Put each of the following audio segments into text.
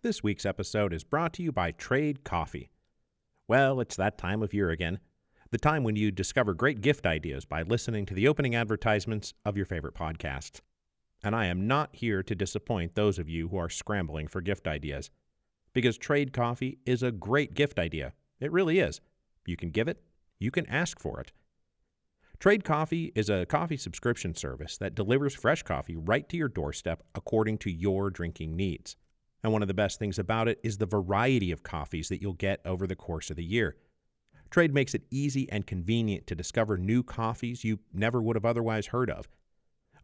This week's episode is brought to you by Trade Coffee. Well, it's that time of year again. The time when you discover great gift ideas by listening to the opening advertisements of your favorite podcasts. And I am not here to disappoint those of you who are scrambling for gift ideas. Because Trade Coffee is a great gift idea. It really is. You can give it, you can ask for it. Trade Coffee is a coffee subscription service that delivers fresh coffee right to your doorstep according to your drinking needs. And one of the best things about it is the variety of coffees that you'll get over the course of the year. Trade makes it easy and convenient to discover new coffees you never would have otherwise heard of.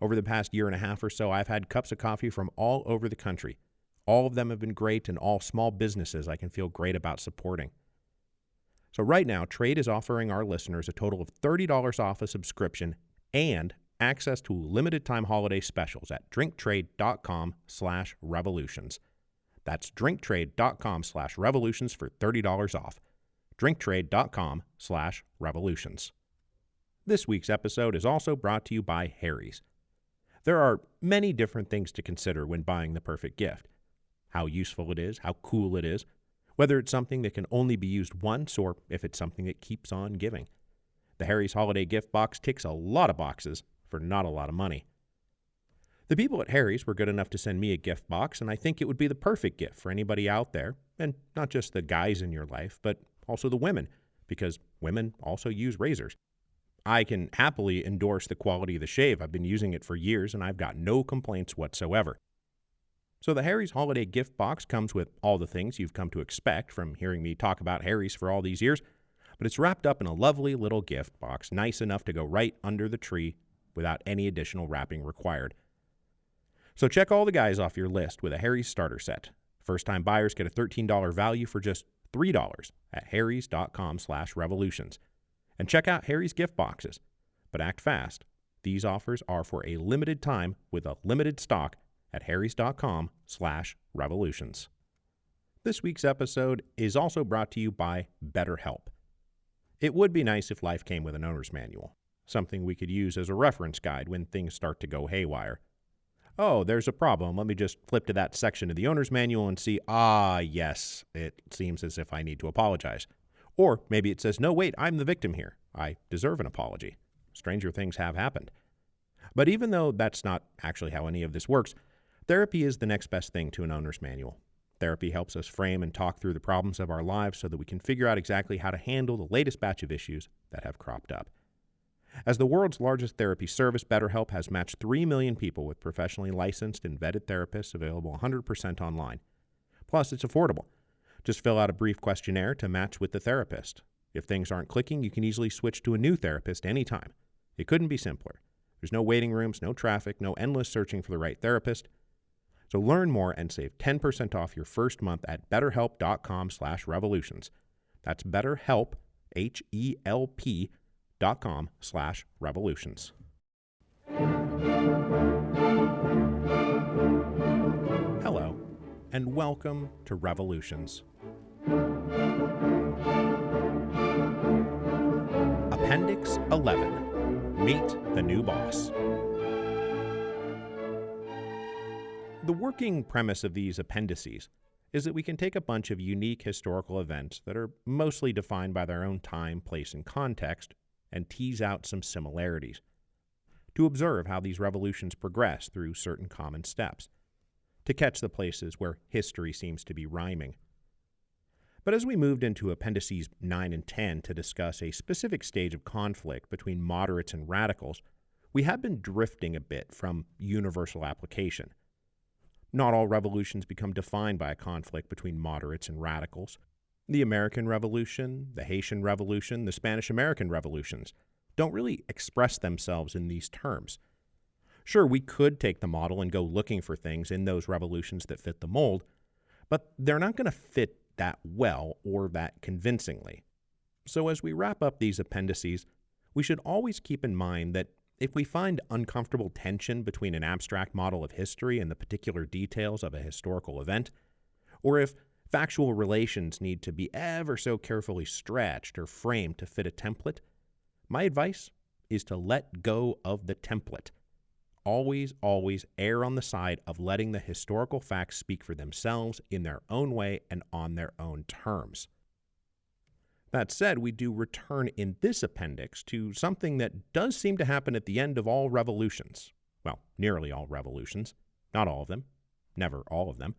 Over the past year and a half or so, I've had cups of coffee from all over the country. All of them have been great, and all small businesses I can feel great about supporting. So right now, Trade is offering our listeners a total of $30 off a subscription and access to limited time holiday specials at drinktrade.com/revolutions. That's drinktrade.com/revolutions for $30 off. drinktrade.com/revolutions. This week's episode is also brought to you by Harry's. There are many different things to consider when buying the perfect gift. How useful it is, how cool it is, whether it's something that can only be used once or if it's something that keeps on giving. The Harry's Holiday Gift Box ticks a lot of boxes for not a lot of money. The people at Harry's were good enough to send me a gift box, and I think it would be the perfect gift for anybody out there, and not just the guys in your life, but also the women, because women also use razors. I can happily endorse the quality of the shave. I've been using it for years, and I've got no complaints whatsoever. So the Harry's Holiday Gift Box comes with all the things you've come to expect from hearing me talk about Harry's for all these years, but it's wrapped up in a lovely little gift box, nice enough to go right under the tree without any additional wrapping required. So check all the guys off your list with a Harry's starter set. First-time buyers get a $13 value for just $3 at harrys.com/revolutions. And check out Harry's gift boxes. But act fast. These offers are for a limited time with a limited stock at harrys.com/revolutions. This week's episode is also brought to you by BetterHelp. It would be nice if life came with an owner's manual, something we could use as a reference guide when things start to go haywire. Oh, there's a problem. Let me just flip to that section of the owner's manual and see, yes, it seems as if I need to apologize. Or maybe it says, no, wait, I'm the victim here. I deserve an apology. Stranger things have happened. But even though that's not actually how any of this works, therapy is the next best thing to an owner's manual. Therapy helps us frame and talk through the problems of our lives so that we can figure out exactly how to handle the latest batch of issues that have cropped up. As the world's largest therapy service, BetterHelp has matched 3 million people with professionally licensed and vetted therapists available 100% online. Plus, it's affordable. Just fill out a brief questionnaire to match with the therapist. If things aren't clicking, you can easily switch to a new therapist anytime. It couldn't be simpler. There's no waiting rooms, no traffic, no endless searching for the right therapist. So learn more and save 10% off your first month at betterhelp.com/revolutions. That's BetterHelp, HELP.com/revolutions. Hello, and welcome to Revolutions. Appendix 11. Meet the New Boss. The working premise of these appendices is that we can take a bunch of unique historical events that are mostly defined by their own time, place, and context and tease out some similarities, to observe how these revolutions progress through certain common steps, to catch the places where history seems to be rhyming. But as we moved into Appendices 9 and 10 to discuss a specific stage of conflict between moderates and radicals, we have been drifting a bit from universal application. Not all revolutions become defined by a conflict between moderates and radicals. The American Revolution, the Haitian Revolution, the Spanish-American revolutions don't really express themselves in these terms. Sure, we could take the model and go looking for things in those revolutions that fit the mold, but they're not going to fit that well or that convincingly. So as we wrap up these appendices, we should always keep in mind that if we find uncomfortable tension between an abstract model of history and the particular details of a historical event, or if factual relations need to be ever so carefully stretched or framed to fit a template, my advice is to let go of the template. always, always err on the side of letting the historical facts speak for themselves in their own way and on their own terms. That said, we do return in this appendix to something that does seem to happen at the end of all revolutions. Well, nearly all revolutions. Not all of them. Never all of them.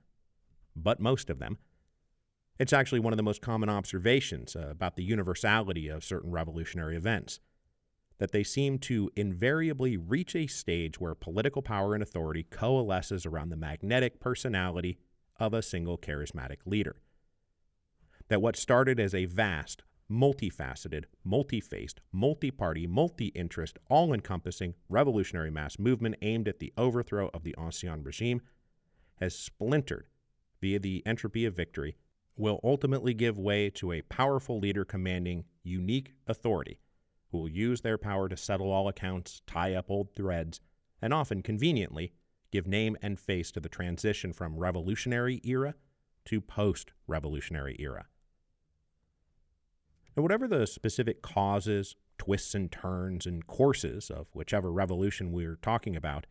But most of them. It's actually one of the most common observations about the universality of certain revolutionary events, that they seem to invariably reach a stage where political power and authority coalesces around the magnetic personality of a single charismatic leader. That what started as a vast, multifaceted, multi-faced, multi-party, multi-interest, all-encompassing revolutionary mass movement aimed at the overthrow of the ancien regime has splintered via the entropy of victory, will ultimately give way to a powerful leader commanding unique authority, who will use their power to settle all accounts, tie up old threads, and often conveniently give name and face to the transition from revolutionary era to post-revolutionary era. Now, whatever the specific causes, twists and turns, and courses of whichever revolution we're talking about,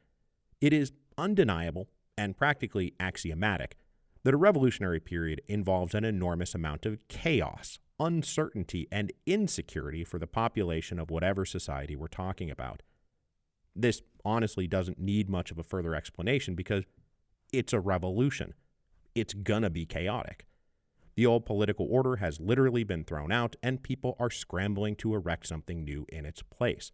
it is undeniable and practically axiomatic that a revolutionary period involves an enormous amount of chaos, uncertainty, and insecurity for the population of whatever society we're talking about. This honestly doesn't need much of a further explanation because it's a revolution. It's gonna be chaotic. The old political order has literally been thrown out, and people are scrambling to erect something new in its place.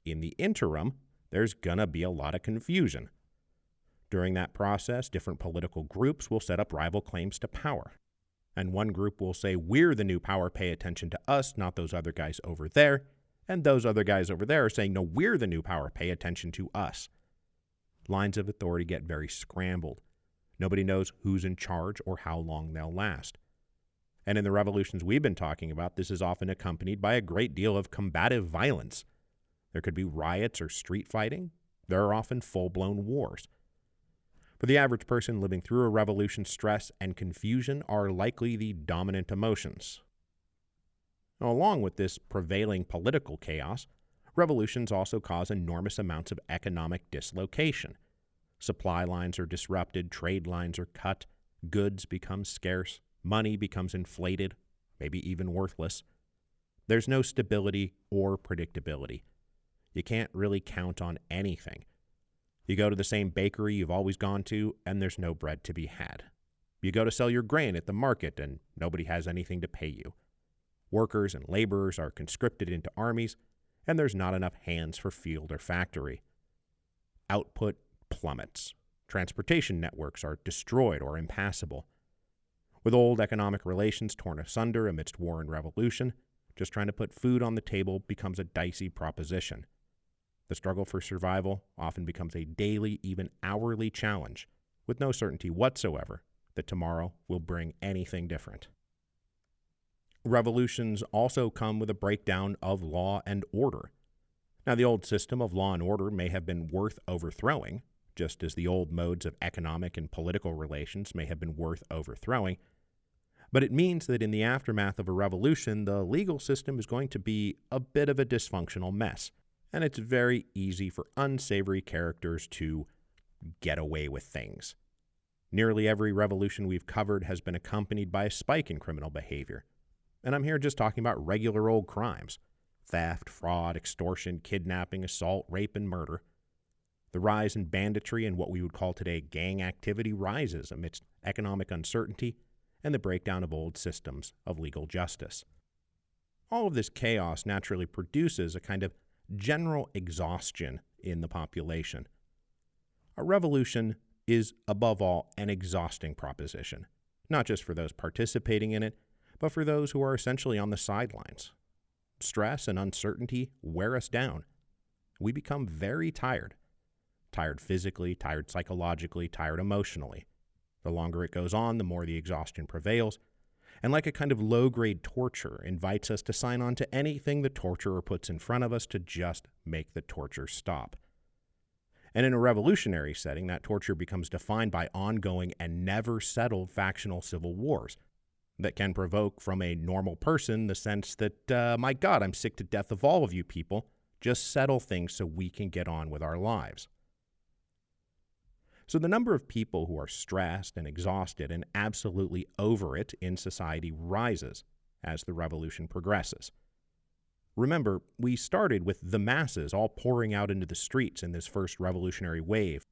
In the interim, there's gonna be a lot of confusion. During that process, different political groups will set up rival claims to power. And one group will say, we're the new power, pay attention to us, not those other guys over there. And those other guys over there are saying, no, we're the new power, pay attention to us. Lines of authority get very scrambled. Nobody knows who's in charge or how long they'll last. And in the revolutions we've been talking about, this is often accompanied by a great deal of combative violence. There could be riots or street fighting. There are often full-blown wars. For the average person living through a revolution, stress and confusion are likely the dominant emotions. Now, along with this prevailing political chaos, revolutions also cause enormous amounts of economic dislocation. Supply lines are disrupted, trade lines are cut, goods become scarce, money becomes inflated, maybe even worthless. There's no stability or predictability. You can't really count on anything. You go to the same bakery you've always gone to, and there's no bread to be had. You go to sell your grain at the market, and nobody has anything to pay you. Workers and laborers are conscripted into armies, and there's not enough hands for field or factory. Output plummets. Transportation networks are destroyed or impassable. With old economic relations torn asunder amidst war and revolution, just trying to put food on the table becomes a dicey proposition. The struggle for survival often becomes a daily, even hourly challenge, with no certainty whatsoever that tomorrow will bring anything different. Revolutions also come with a breakdown of law and order. Now, the old system of law and order may have been worth overthrowing, just as the old modes of economic and political relations may have been worth overthrowing, but it means that in the aftermath of a revolution, the legal system is going to be a bit of a dysfunctional mess. And it's very easy for unsavory characters to get away with things. Nearly every revolution we've covered has been accompanied by a spike in criminal behavior. And I'm here just talking about regular old crimes: theft, fraud, extortion, kidnapping, assault, rape, and murder. The rise in banditry and what we would call today gang activity rises amidst economic uncertainty and the breakdown of old systems of legal justice. All of this chaos naturally produces a kind of general exhaustion in the population. A revolution is, above all, an exhausting proposition, not just for those participating in it, but for those who are essentially on the sidelines. Stress and uncertainty wear us down. We become very tired. Tired physically, tired psychologically, tired emotionally. The longer it goes on, the more the exhaustion prevails, and like a kind of low-grade torture, invites us to sign on to anything the torturer puts in front of us to just make the torture stop. And in a revolutionary setting, that torture becomes defined by ongoing and never-settled factional civil wars that can provoke from a normal person the sense that, my God, I'm sick to death of all of you people. Just settle things so we can get on with our lives. So the number of people who are stressed and exhausted and absolutely over it in society rises as the revolution progresses. Remember, we started with the masses all pouring out into the streets in this first revolutionary wave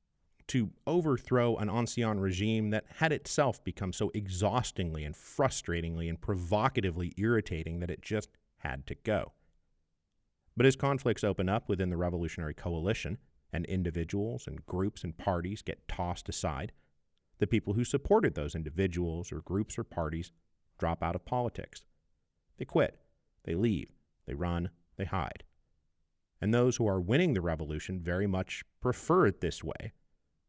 to overthrow an ancien regime that had itself become so exhaustingly and frustratingly and provocatively irritating that it just had to go. But as conflicts open up within the revolutionary coalition, and individuals and groups and parties get tossed aside, the people who supported those individuals or groups or parties drop out of politics. They quit, they leave, they run, they hide. And those who are winning the revolution very much prefer it this way.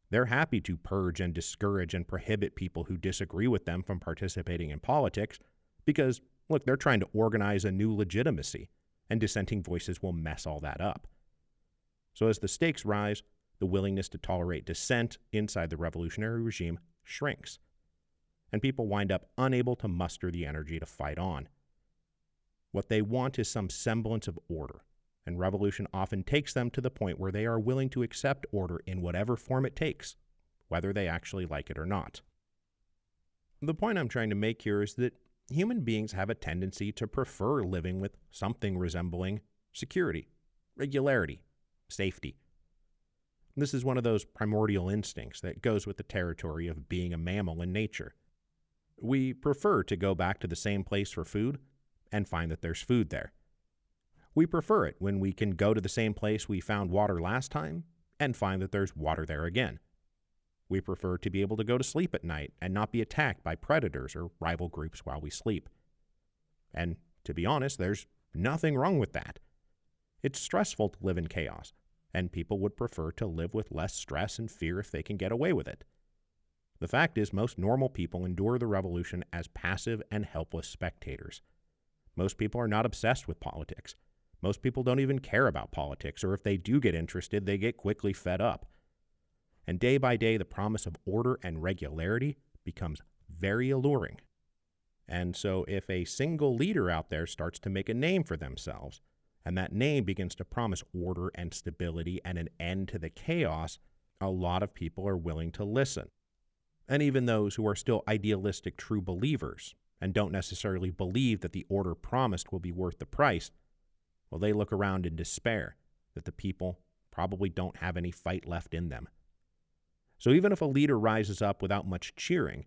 They're happy to purge and discourage and prohibit people who disagree with them from participating in politics because, look, they're trying to organize a new legitimacy, and dissenting voices will mess all that up. So as the stakes rise, the willingness to tolerate dissent inside the revolutionary regime shrinks, and people wind up unable to muster the energy to fight on. What they want is some semblance of order, and revolution often takes them to the point where they are willing to accept order in whatever form it takes, whether they actually like it or not. The point I'm trying to make here is that human beings have a tendency to prefer living with something resembling security, regularity, safety. This is one of those primordial instincts that goes with the territory of being a mammal in nature. We prefer to go back to the same place for food and find that there's food there. We prefer it when we can go to the same place we found water last time and find that there's water there again. We prefer to be able to go to sleep at night and not be attacked by predators or rival groups while we sleep. And to be honest, there's nothing wrong with that. It's stressful to live in chaos, and people would prefer to live with less stress and fear if they can get away with it. The fact is, most normal people endure the revolution as passive and helpless spectators. Most people are not obsessed with politics. Most people don't even care about politics, or if they do get interested, they get quickly fed up. And day by day, the promise of order and regularity becomes very alluring. And so if a single leader out there starts to make a name for themselves, and that name begins to promise order and stability and an end to the chaos, a lot of people are willing to listen. And even those who are still idealistic true believers and don't necessarily believe that the order promised will be worth the price, well, they look around in despair that the people probably don't have any fight left in them. So even if a leader rises up without much cheering,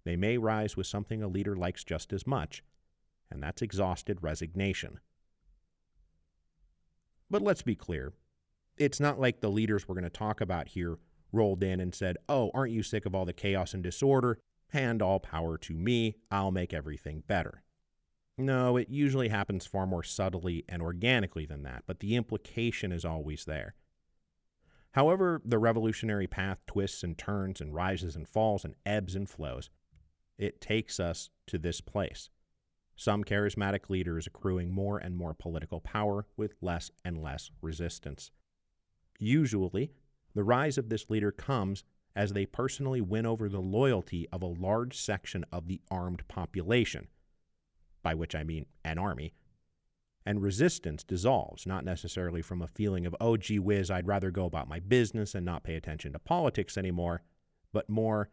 they may rise with something a leader likes just as much, and that's exhausted resignation. But let's be clear. It's not like the leaders we're going to talk about here rolled in and said, "Oh, aren't you sick of all the chaos and disorder? Hand all power to me. I'll make everything better." No, it usually happens far more subtly and organically than that, but the implication is always there. However, the revolutionary path twists and turns and rises and falls and ebbs and flows. It takes us to this place. Some charismatic leaders accruing more and more political power with less and less resistance. Usually, the rise of this leader comes as they personally win over the loyalty of a large section of the armed population, by which I mean an army, and resistance dissolves, not necessarily from a feeling of, "Oh, gee whiz, I'd rather go about my business and not pay attention to politics anymore," but more,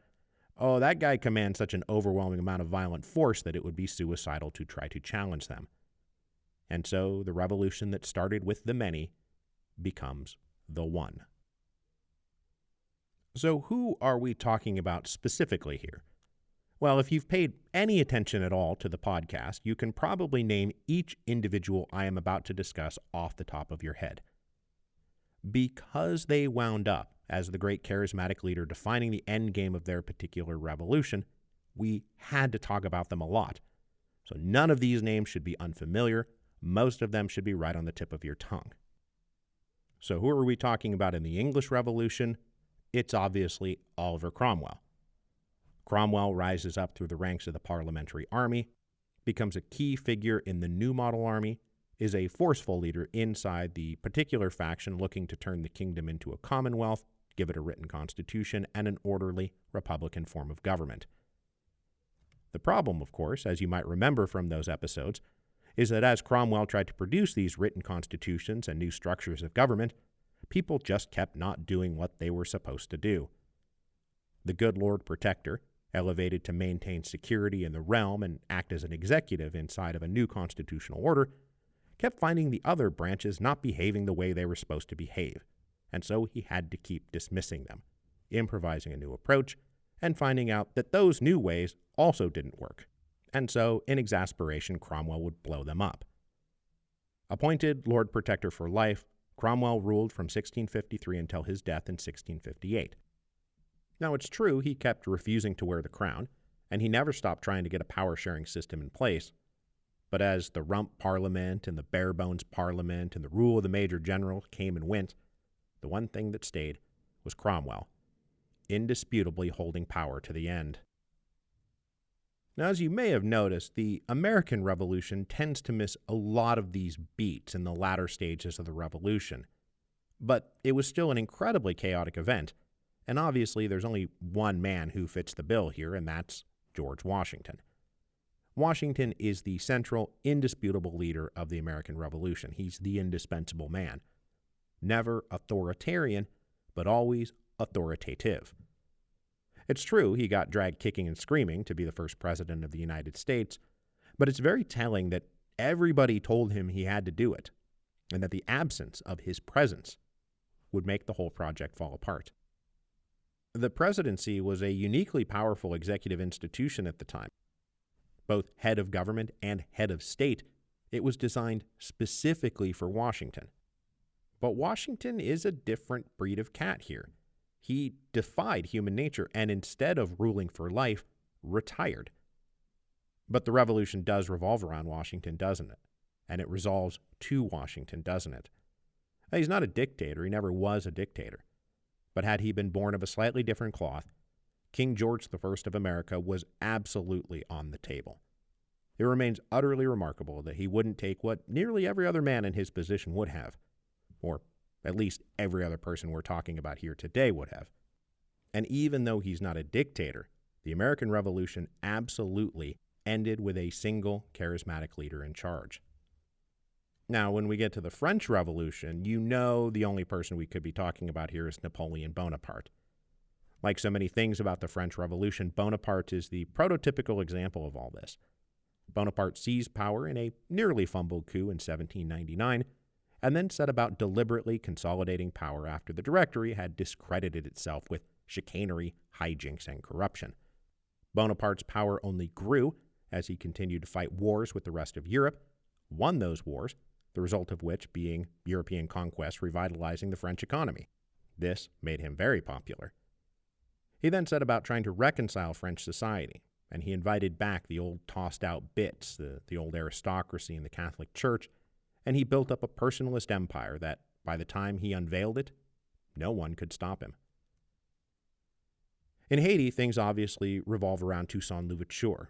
"Oh, that guy commands such an overwhelming amount of violent force that it would be suicidal to try to challenge them." And so the revolution that started with the many becomes the one. So who are we talking about specifically here? Well, if you've paid any attention at all to the podcast, you can probably name each individual I am about to discuss off the top of your head. Because they wound up as the great charismatic leader defining the end game of their particular revolution, we had to talk about them a lot. So none of these names should be unfamiliar. Most of them should be right on the tip of your tongue. So who are we talking about in the English Revolution? It's obviously Oliver Cromwell. Cromwell rises up through the ranks of the parliamentary army, becomes a key figure in the new model army, is a forceful leader inside the particular faction looking to turn the kingdom into a commonwealth, give it a written constitution, and an orderly republican form of government. The problem, of course, as you might remember from those episodes, is that as Cromwell tried to produce these written constitutions and new structures of government, people just kept not doing what they were supposed to do. the good Lord Protector, elevated to maintain security in the realm and act as an executive inside of a new constitutional order, kept finding the other branches not behaving the way they were supposed to behave, and so he had to keep dismissing them, improvising a new approach, and finding out that those new ways also didn't work. And so, in exasperation, Cromwell would blow them up. Appointed Lord Protector for life, Cromwell ruled from 1653 until his death in 1658. Now, it's true he kept refusing to wear the crown, and he never stopped trying to get a power-sharing system in place. But as the Rump Parliament and the Bare-Bones Parliament and the rule of the Major General came and went, the one thing that stayed was Cromwell, indisputably holding power to the end. Now, as you may have noticed, the American Revolution tends to miss a lot of these beats in the latter stages of the Revolution. But it was still an incredibly chaotic event, and obviously there's only one man who fits the bill here, and that's George Washington. Washington is the central, indisputable leader of the American Revolution. He's the indispensable man. Never authoritarian, but always authoritative. It's true he got dragged kicking and screaming to be the first president of the United States, but it's very telling that everybody told him he had to do it, and that the absence of his presence would make the whole project fall apart. The presidency was a uniquely powerful executive institution at the time. Both head of government and head of state, it was designed specifically for Washington. But Washington is a different breed of cat here. He defied human nature and instead of ruling for life, retired. But the revolution does revolve around Washington, doesn't it? And it resolves to Washington, doesn't it? Now, he's not a dictator. He never was a dictator. But had he been born of a slightly different cloth, King George I of America was absolutely on the table. It remains utterly remarkable that he wouldn't take what nearly every other man in his position would have, or at least every other person we're talking about here today would have. And even though he's not a dictator, the American Revolution absolutely ended with a single charismatic leader in charge. Now, when we get to the French Revolution, you know the only person we could be talking about here is Napoleon Bonaparte. Like so many things about the French Revolution, Bonaparte is the prototypical example of all this. Bonaparte seized power in a nearly fumbled coup in 1799, and then set about deliberately consolidating power after the Directory had discredited itself with chicanery, hijinks, and corruption. Bonaparte's power only grew as he continued to fight wars with the rest of Europe, won those wars, the result of which being European conquest revitalizing the French economy. This made him very popular. He then set about trying to reconcile French society, and he invited back the old tossed-out bits, the old aristocracy and the Catholic Church, and he built up a personalist empire that, by the time he unveiled it, no one could stop him. In Haiti, things obviously revolve around Toussaint Louverture.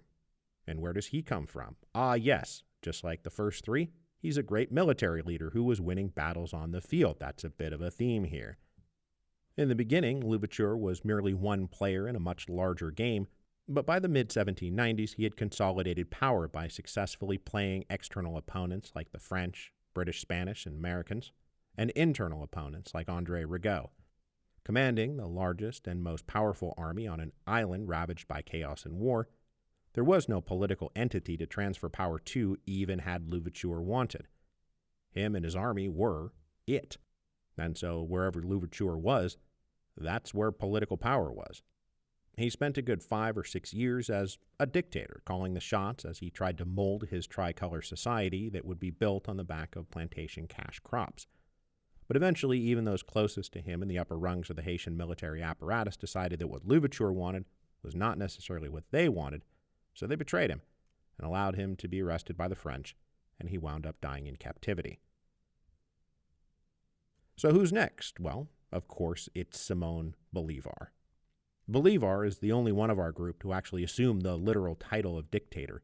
And where does he come from? Ah, yes, just like the first three, he's a great military leader who was winning battles on the field. That's a bit of a theme here. In the beginning, Louverture was merely one player in a much larger game, but by the mid-1790s, he had consolidated power by successfully playing external opponents like the French, British, Spanish, and Americans, and internal opponents like André Rigaud. Commanding the largest and most powerful army on an island ravaged by chaos and war, there was no political entity to transfer power to even had Louverture wanted. Him and his army were it. And so wherever Louverture was, that's where political power was. He spent a good 5 or 6 years as a dictator, calling the shots as he tried to mold his tricolor society that would be built on the back of plantation cash crops. But eventually, even those closest to him in the upper rungs of the Haitian military apparatus decided that what Louverture wanted was not necessarily what they wanted, so they betrayed him and allowed him to be arrested by the French, and he wound up dying in captivity. So who's next? Well, of course, it's Simon Bolivar. Bolivar is the only one of our group to actually assume the literal title of dictator,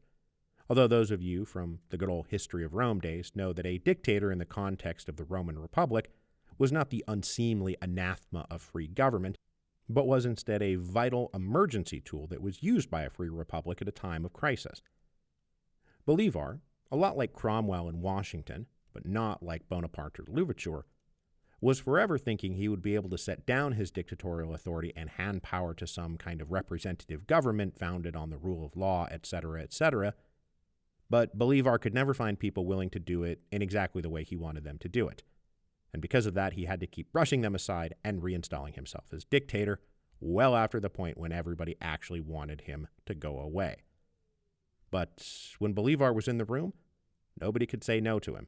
although those of you from the good old history of Rome days know that a dictator in the context of the Roman Republic was not the unseemly anathema of free government, but was instead a vital emergency tool that was used by a free republic at a time of crisis. Bolivar, a lot like Cromwell and Washington, but not like Bonaparte or Louverture, was forever thinking he would be able to set down his dictatorial authority and hand power to some kind of representative government founded on the rule of law, etc., etc., but Bolívar could never find people willing to do it in exactly the way he wanted them to do it. And because of that, he had to keep brushing them aside and reinstalling himself as dictator well after the point when everybody actually wanted him to go away. But when Bolívar was in the room, nobody could say no to him.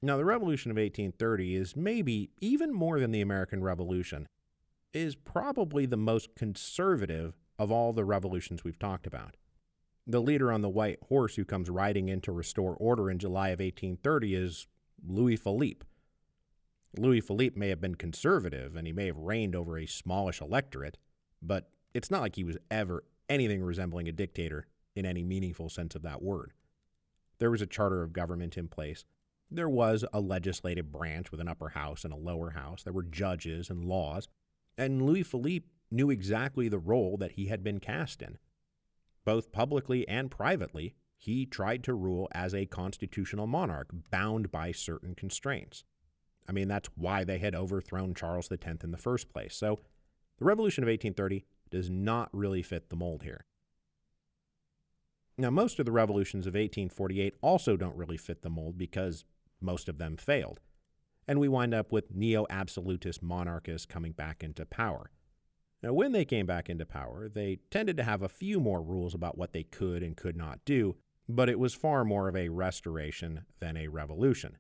Now, the Revolution of 1830 is maybe, even more than the American Revolution, is probably the most conservative of all the revolutions we've talked about. The leader on the white horse who comes riding in to restore order in July of 1830 is Louis Philippe. Louis Philippe may have been conservative, and he may have reigned over a smallish electorate, but it's not like he was ever anything resembling a dictator in any meaningful sense of that word. There was a charter of government in place. There was a legislative branch with an upper house and a lower house. There were judges and laws. And Louis Philippe knew exactly the role that he had been cast in. Both publicly and privately, he tried to rule as a constitutional monarch bound by certain constraints. I mean, that's why they had overthrown Charles X in the first place. So the Revolution of 1830 does not really fit the mold here. Now, most of the revolutions of 1848 also don't really fit the mold because most of them failed. And we wind up with neo-absolutist monarchists coming back into power. Now, when they came back into power, they tended to have a few more rules about what they could and could not do, but it was far more of a restoration than a revolution.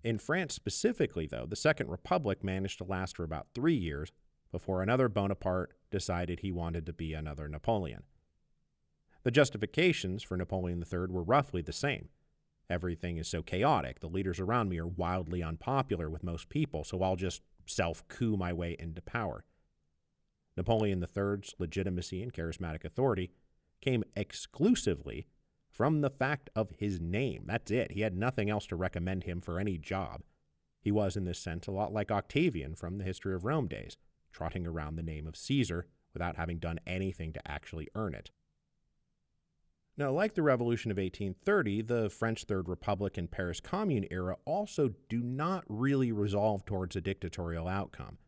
In France specifically, though, the Second Republic managed to last for about 3 years before another Bonaparte decided he wanted to be another Napoleon. The justifications for Napoleon III were roughly the same. Everything is so chaotic, the leaders around me are wildly unpopular with most people, so I'll just self-coup my way into power. Napoleon III's legitimacy and charismatic authority came exclusively from the fact of his name. That's it. He had nothing else to recommend him for any job. He was, in this sense, a lot like Octavian from the History of Rome days, trotting around the name of Caesar without having done anything to actually earn it. Now, like the Revolution of 1830, the French Third Republic and Paris Commune era also do not really resolve towards a dictatorial outcome.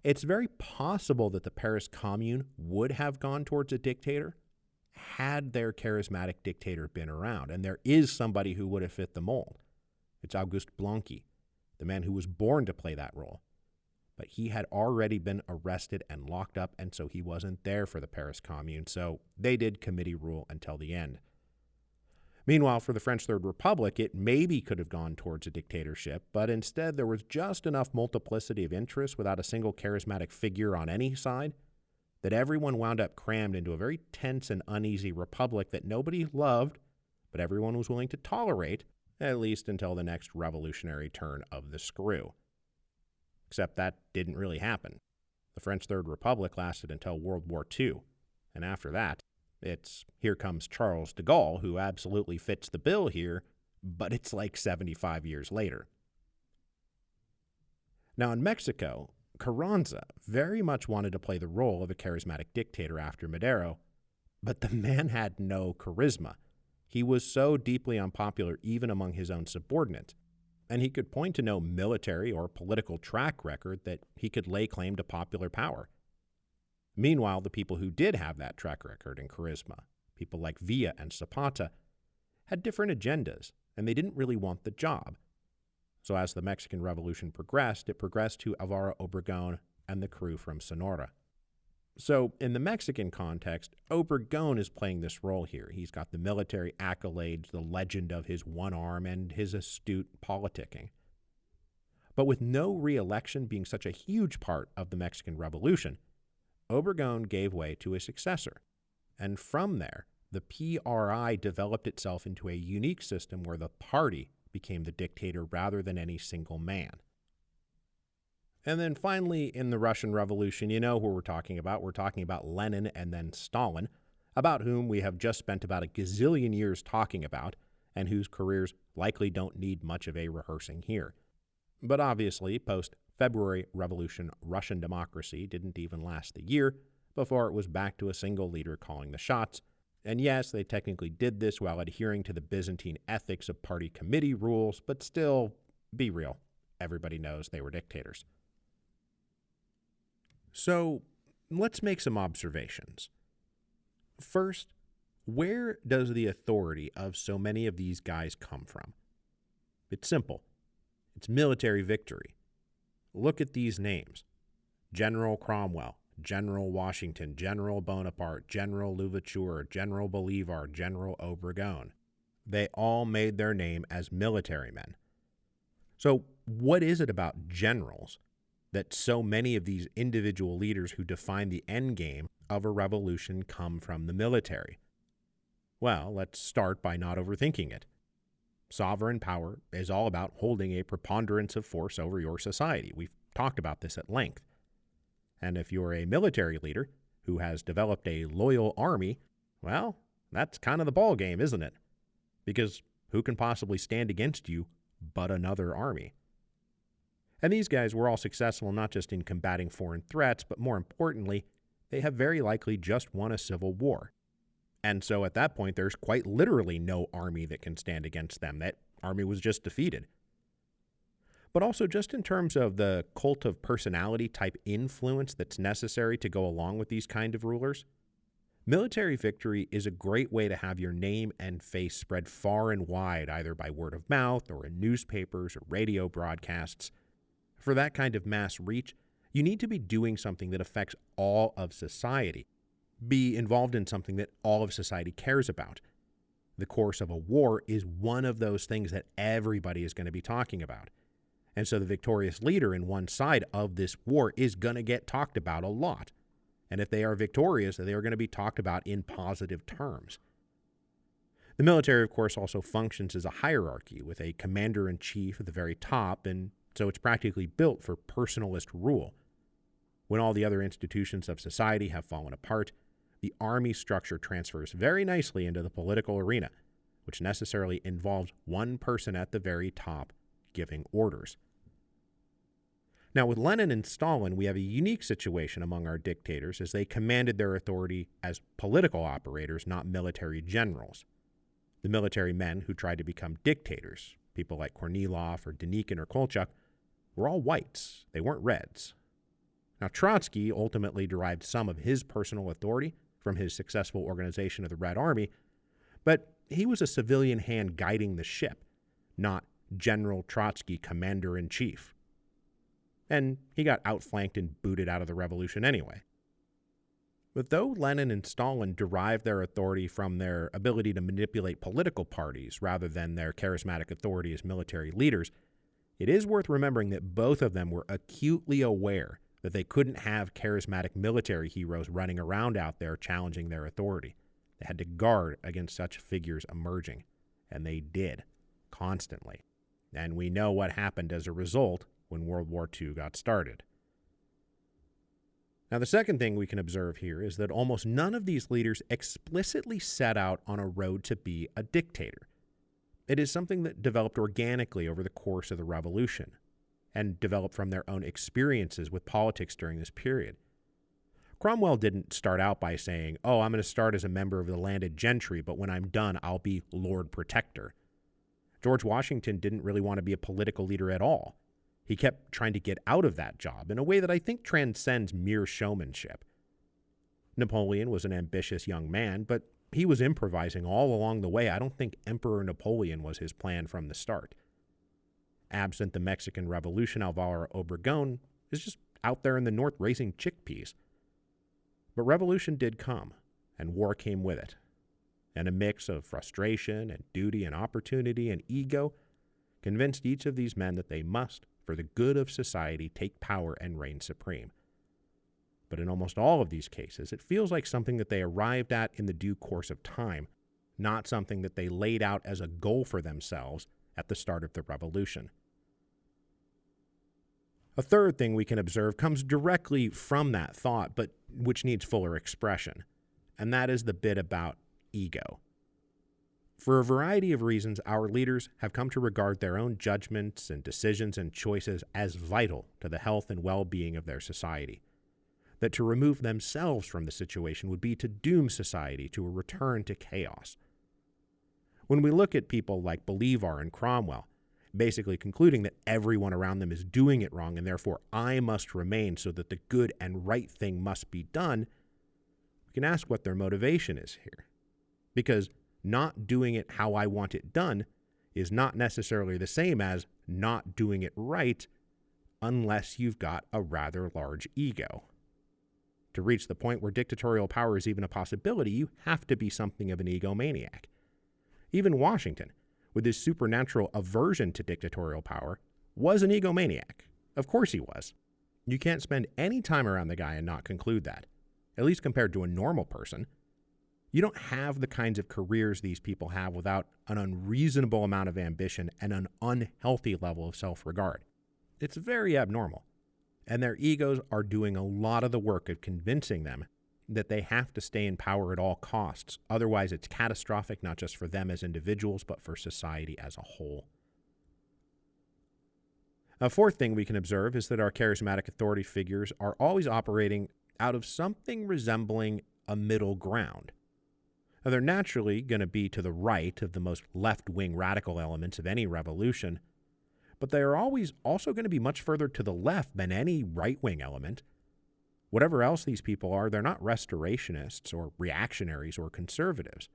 It's very possible that the Paris Commune would have gone towards a dictator had their charismatic dictator been around, and there is somebody who would have fit the mold. It's Auguste Blanqui, the man who was born to play that role. But he had already been arrested and locked up, and so he wasn't there for the Paris Commune, so they did committee rule until the end. Meanwhile, for the French Third Republic, it maybe could have gone towards a dictatorship, but instead there was just enough multiplicity of interests without a single charismatic figure on any side that everyone wound up crammed into a very tense and uneasy republic that nobody loved, but everyone was willing to tolerate, at least until the next revolutionary turn of the screw. Except that didn't really happen. The French Third Republic lasted until World War II, and after that, it's here comes Charles de Gaulle, who absolutely fits the bill here, but it's like 75 years later. Now in Mexico, Carranza very much wanted to play the role of a charismatic dictator after Madero, but the man had no charisma. He was so deeply unpopular even among his own subordinates, and he could point to no military or political track record that he could lay claim to popular power. Meanwhile, the people who did have that track record and charisma, people like Villa and Zapata, had different agendas, and they didn't really want the job. So as the Mexican Revolution progressed, it progressed to Alvaro Obregón and the crew from Sonora. So in the Mexican context, Obregón is playing this role here. He's got the military accolades, the legend of his one arm, and his astute politicking. But with no re-election being such a huge part of the Mexican Revolution, Obregón gave way to a successor. And from there, the PRI developed itself into a unique system where the party became the dictator rather than any single man. And then finally, in the Russian Revolution, you know who we're talking about. We're talking about Lenin and then Stalin, about whom we have just spent about a gazillion years talking about, and whose careers likely don't need much of a rehearsing here. But obviously, post-February Revolution Russian democracy didn't even last the year before it was back to a single leader calling the shots. And yes, they technically did this while adhering to the Byzantine ethics of party committee rules, but still, Be real, everybody knows they were dictators. So let's make some observations. First, where does the authority of so many of these guys come from? It's simple. It's military victory. Look at these names: General Cromwell, General Washington, General Bonaparte, General Louverture, General Bolivar, General Obregon. They all made their name as military men. So what is it about generals that so many of these individual leaders who define the end game of a revolution come from the military? Well, let's start by not overthinking it. Sovereign power is all about holding a preponderance of force over your society. We've talked about this at length. And if you're a military leader who has developed a loyal army, well, that's kind of the ball game, isn't it? Because who can possibly stand against you but another army? And these guys were all successful not just in combating foreign threats, but more importantly, they have very likely just won a civil war. And so at that point, there's quite literally no army that can stand against them. That army was just defeated. But also just in terms of the cult of personality type influence that's necessary to go along with these kind of rulers, military victory is a great way to have your name and face spread far and wide, either by word of mouth or in newspapers or radio broadcasts. For that kind of mass reach, you need to be doing something that affects all of society. Be involved in something that all of society cares about. The course of a war is one of those things that everybody is going to be talking about. And so the victorious leader in one side of this war is going to get talked about a lot. And if they are victorious, they are going to be talked about in positive terms. The military, of course, also functions as a hierarchy with a commander-in-chief at the very top, and so it's practically built for personalist rule. When all the other institutions of society have fallen apart, the army structure transfers very nicely into the political arena, which necessarily involves one person at the very top giving orders. Now, with Lenin and Stalin, we have a unique situation among our dictators as they commanded their authority as political operators, not military generals. The military men who tried to become dictators, people like Kornilov or Denikin or Kolchak, were all whites. They weren't reds. Now, Trotsky ultimately derived some of his personal authority from his successful organization of the Red Army, but he was a civilian hand guiding the ship, not General Trotsky, commander-in-chief. And he got outflanked and booted out of the revolution anyway. But though Lenin and Stalin derived their authority from their ability to manipulate political parties rather than their charismatic authority as military leaders, it is worth remembering that both of them were acutely aware that they couldn't have charismatic military heroes running around out there challenging their authority. They had to guard against such figures emerging, and they did, constantly. And we know what happened as a result when World War II got started. Now, the second thing we can observe here is that almost none of these leaders explicitly set out on a road to be a dictator. It is something that developed organically over the course of the revolution, and developed from their own experiences with politics during this period. Cromwell didn't start out by saying, "Oh, I'm going to start as a member of the landed gentry, but when I'm done, I'll be Lord Protector." George Washington didn't really want to be a political leader at all. He kept trying to get out of that job in a way that I think transcends mere showmanship. Napoleon was an ambitious young man, but he was improvising all along the way. I don't think Emperor Napoleon was his plan from the start. Absent the Mexican Revolution, Alvaro Obregón is just out there in the north raising chickpeas. But revolution did come, and war came with it. And a mix of frustration and duty and opportunity and ego convinced each of these men that they must, for the good of society, take power and reign supreme. But in almost all of these cases, it feels like something that they arrived at in the due course of time, not something that they laid out as a goal for themselves at the start of the revolution. A third thing we can observe comes directly from that thought, but which needs fuller expression, and that is the bit about ego. For a variety of reasons, our leaders have come to regard their own judgments and decisions and choices as vital to the health and well-being of their society. That to remove themselves from the situation would be to doom society to a return to chaos. When we look at people like Bolivar and Cromwell, basically concluding that everyone around them is doing it wrong and therefore I must remain so that the good and right thing must be done, we can ask what their motivation is here. Because not doing it how I want it done is not necessarily the same as not doing it right unless you've got a rather large ego. To reach the point where dictatorial power is even a possibility, you have to be something of an egomaniac. Even Washington, with his supernatural aversion to dictatorial power, was an egomaniac. Of course he was. You can't spend any time around the guy and not conclude that, at least compared to a normal person. You don't have the kinds of careers these people have without an unreasonable amount of ambition and an unhealthy level of self-regard. It's very abnormal. And their egos are doing a lot of the work of convincing them that they have to stay in power at all costs. Otherwise, it's catastrophic, not just for them as individuals, but for society as a whole. A fourth thing we can observe is that our charismatic authority figures are always operating out of something resembling a middle ground. Now, they're naturally going to be to the right of the most left-wing radical elements of any revolution, but they are always also going to be much further to the left than any right-wing element. Whatever else these people are, they're not restorationists or reactionaries or conservatives.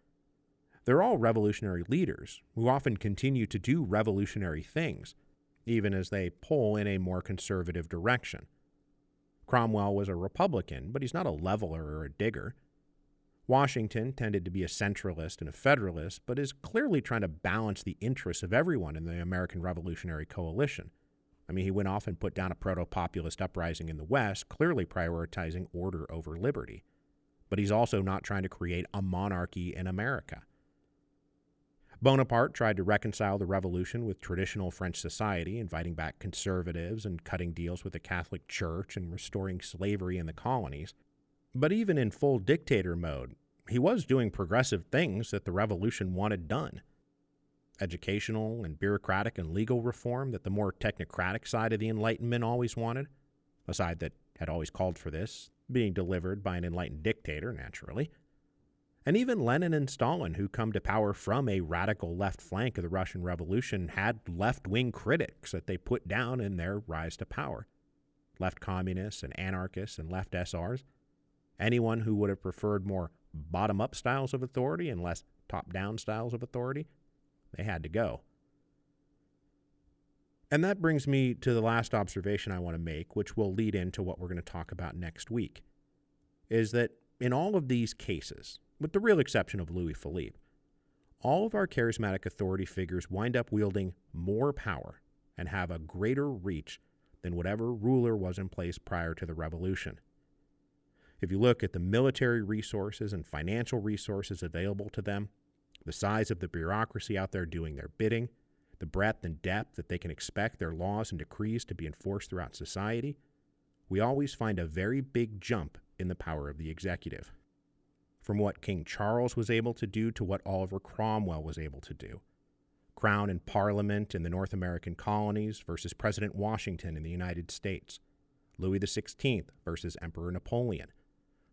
They're all revolutionary leaders who often continue to do revolutionary things, even as they pull in a more conservative direction. Cromwell was a Republican, but he's not a leveler or a digger. Washington tended to be a centralist and a federalist, but is clearly trying to balance the interests of everyone in the American Revolutionary Coalition. I mean, he went off and put down a proto-populist uprising in the West, clearly prioritizing order over liberty. But he's also not trying to create a monarchy in America. Bonaparte tried to reconcile the revolution with traditional French society, inviting back conservatives and cutting deals with the Catholic Church and restoring slavery in the colonies. But even in full dictator mode, he was doing progressive things that the revolution wanted done. Educational and bureaucratic and legal reform that the more technocratic side of the Enlightenment always wanted, a side that had always called for this, being delivered by an enlightened dictator, naturally. And even Lenin and Stalin, who come to power from a radical left flank of the Russian Revolution, had left-wing critics that they put down in their rise to power. Left communists and anarchists and left SRs. Anyone who would have preferred more bottom-up styles of authority and less top-down styles of authority, they had to go. And that brings me to the last observation I want to make, which will lead into what we're going to talk about next week, is that in all of these cases, with the real exception of Louis Philippe, all of our charismatic authority figures wind up wielding more power and have a greater reach than whatever ruler was in place prior to the revolution. If you look at the military resources and financial resources available to them, the size of the bureaucracy out there doing their bidding, the breadth and depth that they can expect their laws and decrees to be enforced throughout society, we always find a very big jump in the power of the executive. From what King Charles was able to do to what Oliver Cromwell was able to do. Crown and Parliament in the North American colonies versus President Washington in the United States. Louis XVI versus Emperor Napoleon.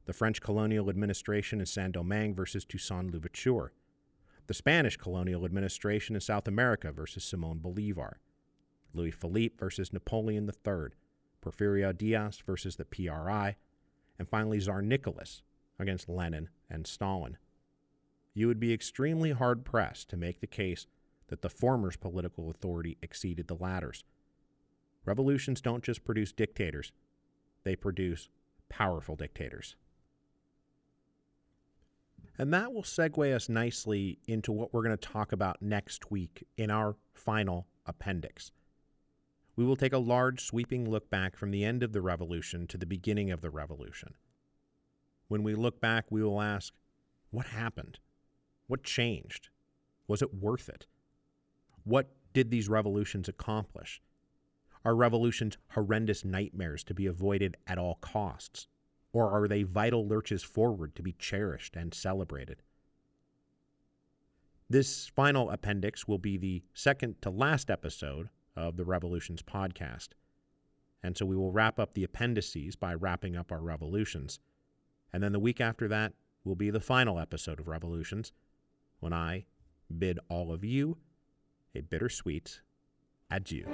The French colonial administration in Saint-Domingue versus Toussaint Louverture. The Spanish colonial administration in South America versus Simón Bolívar. Louis Philippe versus Napoleon III. Porfirio Diaz versus the PRI. And finally Tsar Nicholas against Lenin and Stalin. You would be extremely hard-pressed to make the case that the former's political authority exceeded the latter's. Revolutions don't just produce dictators, they produce powerful dictators. And that will segue us nicely into what we're going to talk about next week in our final appendix. We will take a large sweeping look back from the end of the revolution to the beginning of the revolution. When we look back, we will ask, what happened? What changed? Was it worth it? What did these revolutions accomplish? Are revolutions horrendous nightmares to be avoided at all costs? Or are they vital lurches forward to be cherished and celebrated? This final appendix will be the second to last episode of the Revolutions podcast. And so we will wrap up the appendices by wrapping up our revolutions. And then the week after that will be the final episode of Revolutions, when I bid all of you a bittersweet Adieu.